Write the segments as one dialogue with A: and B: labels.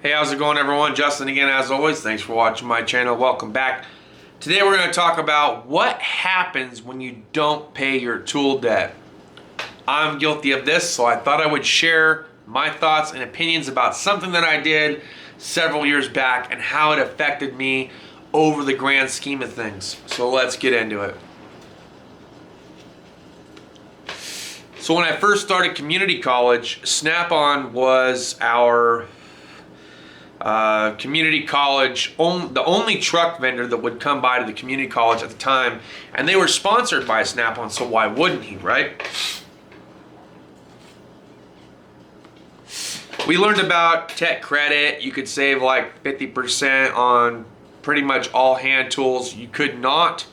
A: Hey, how's it going, everyone? Justin again, as always. Thanks for watching my channel. Welcome back. Today we're going to talk about what happens when you don't pay your tool debt. I'm guilty of this, so I thought I would share my thoughts and opinions about something that I did several years back and how it affected me over the grand scheme of things. So let's get into it. So when I first started community college, Snap-on was our community college, the only truck vendor that would come by to the community college at the time, and they were sponsored by Snap-on, so why wouldn't he, right? We learned about tech credit. You could save like 50% on pretty much all hand tools. You could not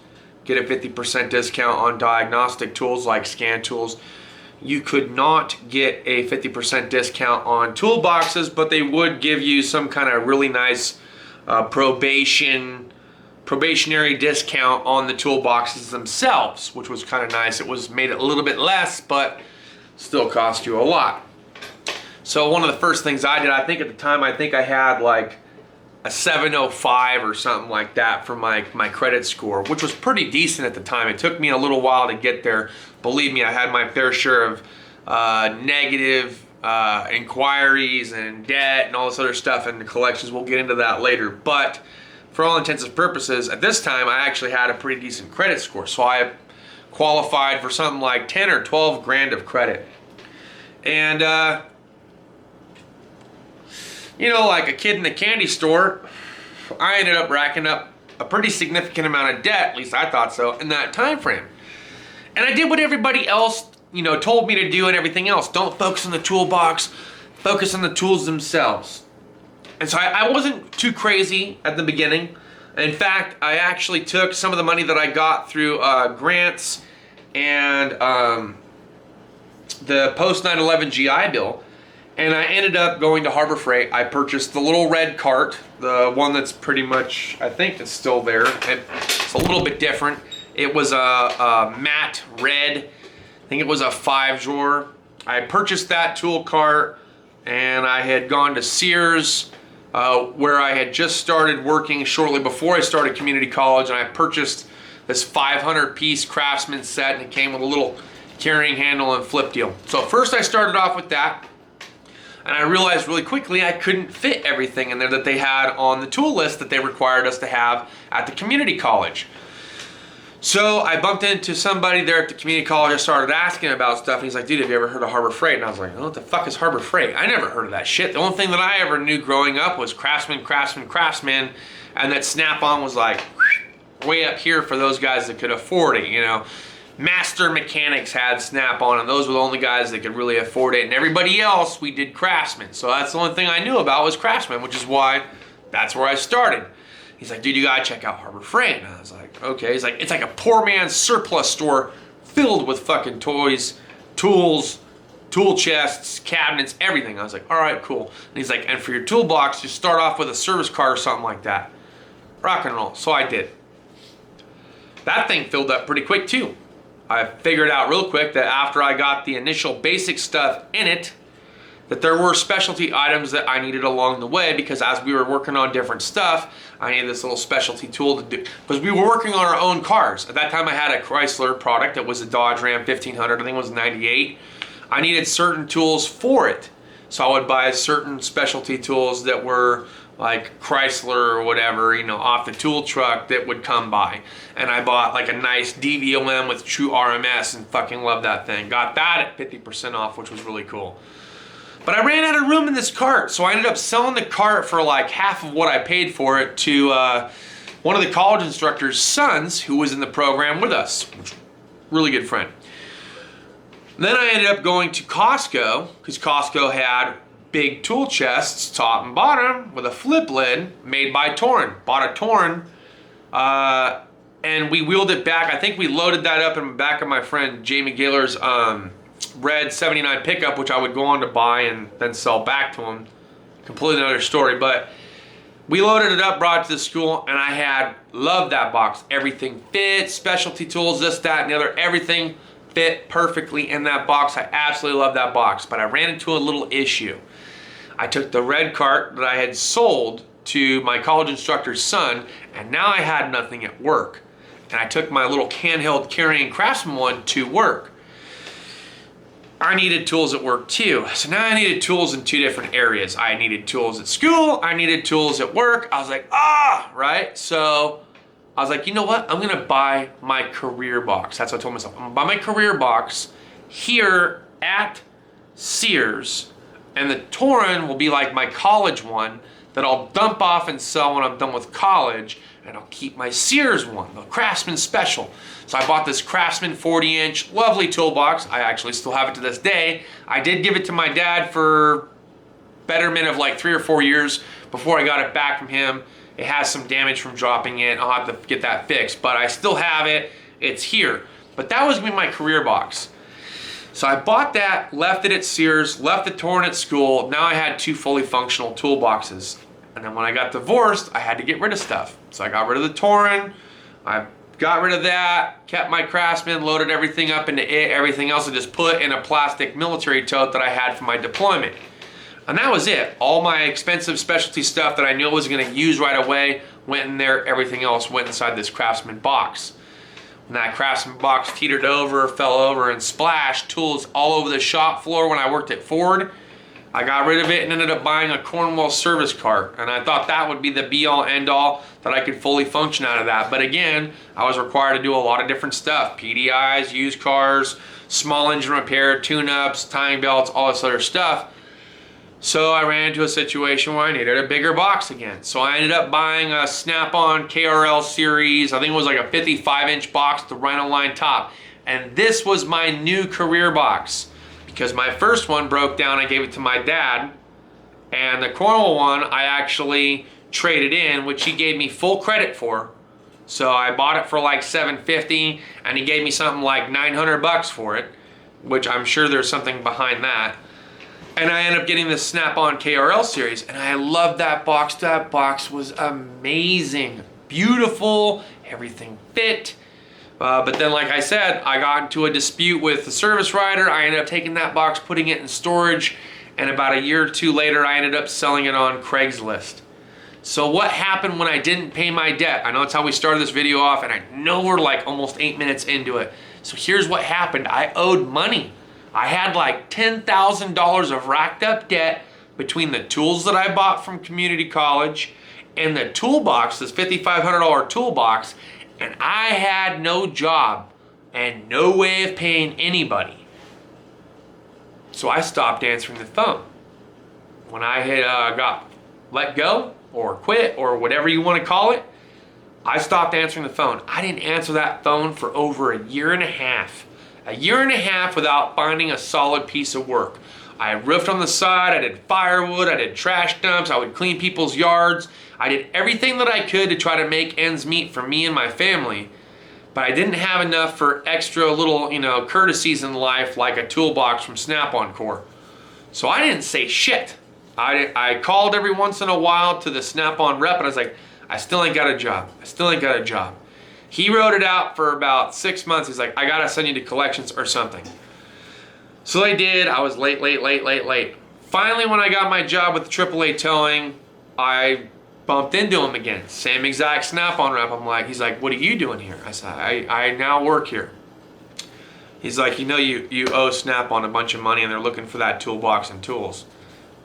A: get a 50% discount on diagnostic tools like scan tools. You could not get a 50% discount on toolboxes, but they would give you some kind of really nice probationary discount on the toolboxes themselves, which was kind of nice. It was made it a little bit less, but still cost you a lot. So one of the first things I did, I think at the time, I had like a 705 or something like that for my credit score, which was pretty decent at the time. It took me a little while to get there. Believe me, I had my fair share of negative inquiries and debt and all this other stuff in the collections. We'll get into that later. But for all intents and purposes, at this time, I actually had a pretty decent credit score. So I qualified for something like 10 or 12 grand of credit. And you know, like a kid in a candy store, I ended up racking up a pretty significant amount of debt, at least I thought so, in that time frame. And I did what everybody else, told me to do and everything else. Don't focus on the toolbox, focus on the tools themselves. And so I wasn't too crazy at the beginning. In fact, I actually took some of the money that I got through grants and the post 9/11 GI Bill, and I ended up going to Harbor Freight. I purchased the little red cart, the one that's pretty much, I think it's still there. It's a little bit different. It was a matte red. I think it was a 5-drawer. I purchased that tool cart, and I had gone to Sears, where I had just started working shortly before I started community college, and I purchased this 500-piece Craftsman set, and it came with a little carrying handle and flip deal. So first I started off with that. And I realized really quickly I couldn't fit everything in there that they had on the tool list that they required us to have at the community college. So I bumped into somebody there at the community college. I started asking about stuff, and he's like, dude, have you ever heard of Harbor Freight? And I was like, oh, what the fuck is Harbor Freight? I never heard of that shit. The only thing that I ever knew growing up was Craftsman, and that Snap-on was like way up here for those guys that could afford it, Master mechanics had Snap-on, and those were the only guys that could really afford it. And everybody else, we did Craftsman. So that's the only thing I knew about was Craftsman, which is why that's where I started. He's like, dude, you gotta check out Harbor Freight. And I was like, okay. He's like, it's like a poor man's surplus store filled with fucking toys, tools, tool chests, cabinets, everything. I was like, all right, cool. And he's like, and for your toolbox, just start off with a service card or something like that. Rock and roll. So I did. That thing filled up pretty quick too. I figured out real quick that after I got the initial basic stuff in it, that there were specialty items that I needed along the way, because as we were working on different stuff, I needed this little specialty tool to do, because we were working on our own cars. At that time I had a Chrysler product that was a Dodge Ram 1500, I think it was 98. I needed certain tools for it. So I would buy certain specialty tools that were like Chrysler or whatever, off the tool truck that would come by. And I bought like a nice DVOM with true RMS and fucking loved that thing. Got that at 50% off, which was really cool. But I ran out of room in this cart, so I ended up selling the cart for like half of what I paid for it to one of the college instructor's sons who was in the program with us. Really good friend. Then I ended up going to Costco, because Costco had big tool chests, top and bottom, with a flip lid made by Torn. Bought a Torn, and we wheeled it back. I think we loaded that up in the back of my friend Jamie Gaylor's red 79 pickup, which I would go on to buy and then sell back to him. Completely another story, but we loaded it up, brought it to the school, and I loved that box. Everything fit, specialty tools, this, that, and the other, everything fit perfectly in that box. I absolutely love that box, but I ran into a little issue. I took the red cart that I had sold to my college instructor's son, and now I had nothing at work. And I took my little handheld carrying Craftsman one to work. I needed tools at work too. So now I needed tools in two different areas. I needed tools at school, I needed tools at work. I was like, right? So I was like, you know what? I'm gonna buy my career box. That's what I told myself. I'm gonna buy my career box here at Sears, and the Torin will be like my college one that I'll dump off and sell when I'm done with college, and I'll keep my Sears one, the Craftsman Special. So I bought this Craftsman 40-inch, lovely toolbox. I actually still have it to this day. I did give it to my dad for betterment of like 3 or 4 years before I got it back from him. It has some damage from dropping it. I'll have to get that fixed, but I still have it. It's here. But that was gonna be my career box. So I bought that, left it at Sears, left the Torin at school. Now I had 2 fully functional toolboxes. And then when I got divorced, I had to get rid of stuff. So I got rid of the Torin, I got rid of that, kept my Craftsman, loaded everything up into it, everything else I just put in a plastic military tote that I had for my deployment. And that was it. All my expensive specialty stuff that I knew I was gonna use right away went in there, everything else went inside this Craftsman box. When that Craftsman box teetered over, fell over, and splashed tools all over the shop floor when I worked at Ford, I got rid of it and ended up buying a Cornwall service cart. And I thought that would be the be-all, end-all, that I could fully function out of that. But again, I was required to do a lot of different stuff. PDIs, used cars, small engine repair, tune-ups, tying belts, all this other stuff. So I ran into a situation where I needed a bigger box again. So I ended up buying a Snap-on KRL series. I think it was like a 55-inch box with the Rhino line top. And this was my new career box. Because my first one broke down, I gave it to my dad. And the Cornwall one, I actually traded in, which he gave me full credit for. So I bought it for like $750, and he gave me something like 900 bucks for it, which I'm sure there's something behind that. And I ended up getting the Snap-on KRL series, and I loved that box. That box was amazing, beautiful, everything fit. But then, like I said, I got into a dispute with the service writer. I ended up taking that box, putting it in storage, and about a year or two later, I ended up selling it on Craigslist. So what happened when I didn't pay my debt? I know that's how we started this video off, and I know we're like almost 8 minutes into it. So here's what happened. I owed money. I had like $10,000 of racked up debt between the tools that I bought from community college and the toolbox, this $5,500 toolbox, and I had no job and no way of paying anybody. So I stopped answering the phone. When I had got let go or quit or whatever you want to call it, I stopped answering the phone. I didn't answer that phone for over a year and a half. A year and a half without finding a solid piece of work. I roofed on the side, I did firewood, I did trash dumps, I would clean people's yards. I did everything that I could to try to make ends meet for me and my family. But I didn't have enough for extra little, courtesies in life like a toolbox from Snap-on Core. So I didn't say shit. I called every once in a while to the Snap-on rep and I was like, I still ain't got a job. I still ain't got a job. He wrote it out for about 6 months. He's like, I gotta send you to collections or something. So they did. I was late. Finally, when I got my job with AAA Towing, I bumped into him again. Same exact Snap-on rep. He's like, what are you doing here? I said, I now work here. He's like, you owe Snap-on a bunch of money and they're looking for that toolbox and tools.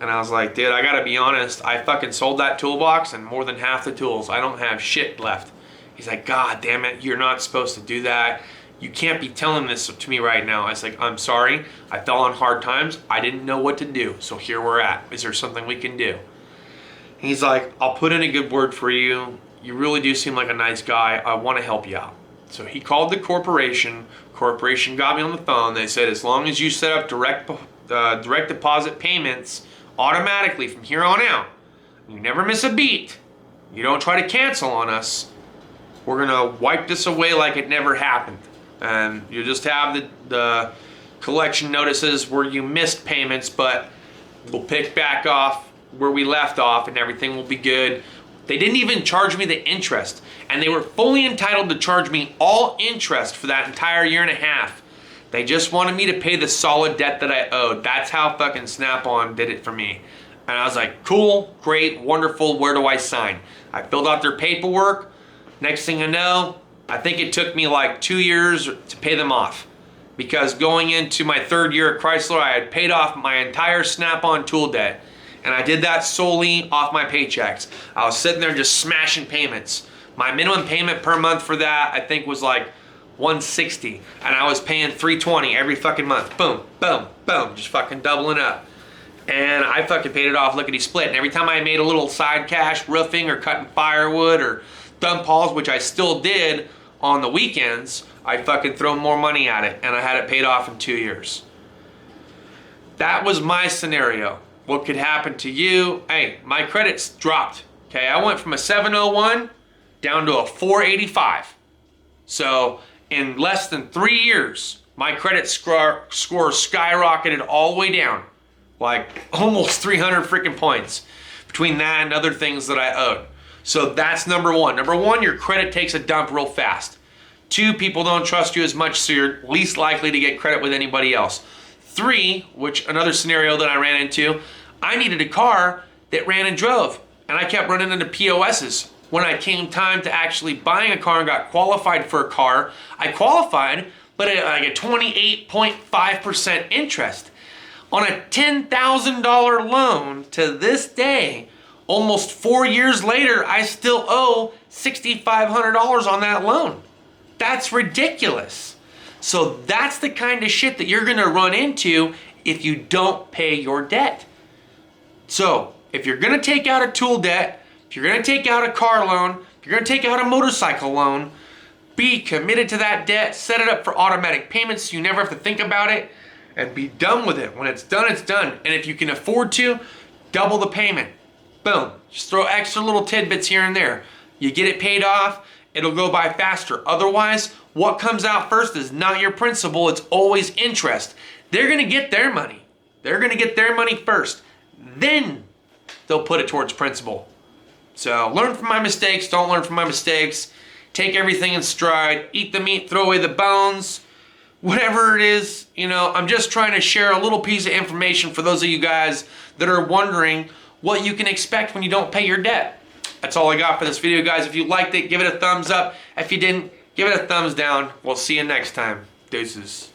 A: And I was like, dude, I gotta be honest. I fucking sold that toolbox and more than half the tools. I don't have shit left. He's like, God damn it, you're not supposed to do that. You can't be telling this to me right now. I was like, I'm sorry. I fell on hard times. I didn't know what to do. So here we're at. Is there something we can do? He's like, I'll put in a good word for you. You really do seem like a nice guy. I want to help you out. So he called the corporation. Corporation got me on the phone. They said, as long as you set up direct deposit payments automatically from here on out, you never miss a beat, you don't try to cancel on us, we're gonna wipe this away like it never happened. And you just have the collection notices where you missed payments, but we'll pick back off where we left off and everything will be good. They didn't even charge me the interest, and they were fully entitled to charge me all interest for that entire year and a half. They just wanted me to pay the solid debt that I owed. That's how fucking Snap-on did it for me. And I was like, cool, great, wonderful, where do I sign? I filled out their paperwork. Next thing I know, I think it took me like 2 years to pay them off. Because going into my 3rd year at Chrysler, I had paid off my entire Snap-on tool debt. And I did that solely off my paychecks. I was sitting there just smashing payments. My minimum payment per month for that, I think, was like $160. And I was paying $320 every fucking month. Boom, boom, boom, just fucking doubling up. And I fucking paid it off lickety-split. And every time I made a little side cash, roofing or cutting firewood or dump hauls, which I still did on the weekends, I'd fucking throw more money at it. And I had it paid off in 2 years. That was my scenario. What could happen to you? Hey, my credits dropped. Okay, I went from a 701 down to a 485. So in less than 3 years, my credit score skyrocketed all the way down. Like almost 300 freaking points between that and other things that I owed. So that's number one. Number one, your credit takes a dump real fast. 2, people don't trust you as much, so you're least likely to get credit with anybody else. 3, which another scenario that I ran into, I needed a car that ran and drove, and I kept running into POSs. When I came time to actually buying a car and got qualified for a car, I qualified, but at like a 28.5% interest. On a $10,000 loan to this day, almost 4 years later, I still owe $6,500 on that loan. That's ridiculous. So that's the kind of shit that you're gonna run into if you don't pay your debt. So if you're gonna take out a tool debt, if you're gonna take out a car loan, if you're gonna take out a motorcycle loan, be committed to that debt, set it up for automatic payments so you never have to think about it, and be done with it. When it's done, it's done. And if you can afford to, double the payment. Boom. Just throw extra little tidbits here and there. You get it paid off, it'll go by faster. Otherwise, what comes out first is not your principal, it's always interest. They're gonna get their money. They're gonna get their money first. Then they'll put it towards principal. So learn from my mistakes, don't learn from my mistakes. Take everything in stride, eat the meat, throw away the bones. Whatever it is, you know, I'm just trying to share a little piece of information for those of you guys that are wondering what you can expect when you don't pay your debt. That's all I got for this video, guys. If you liked it, give it a thumbs up. If you didn't, give it a thumbs down. We'll see you next time. Deuces.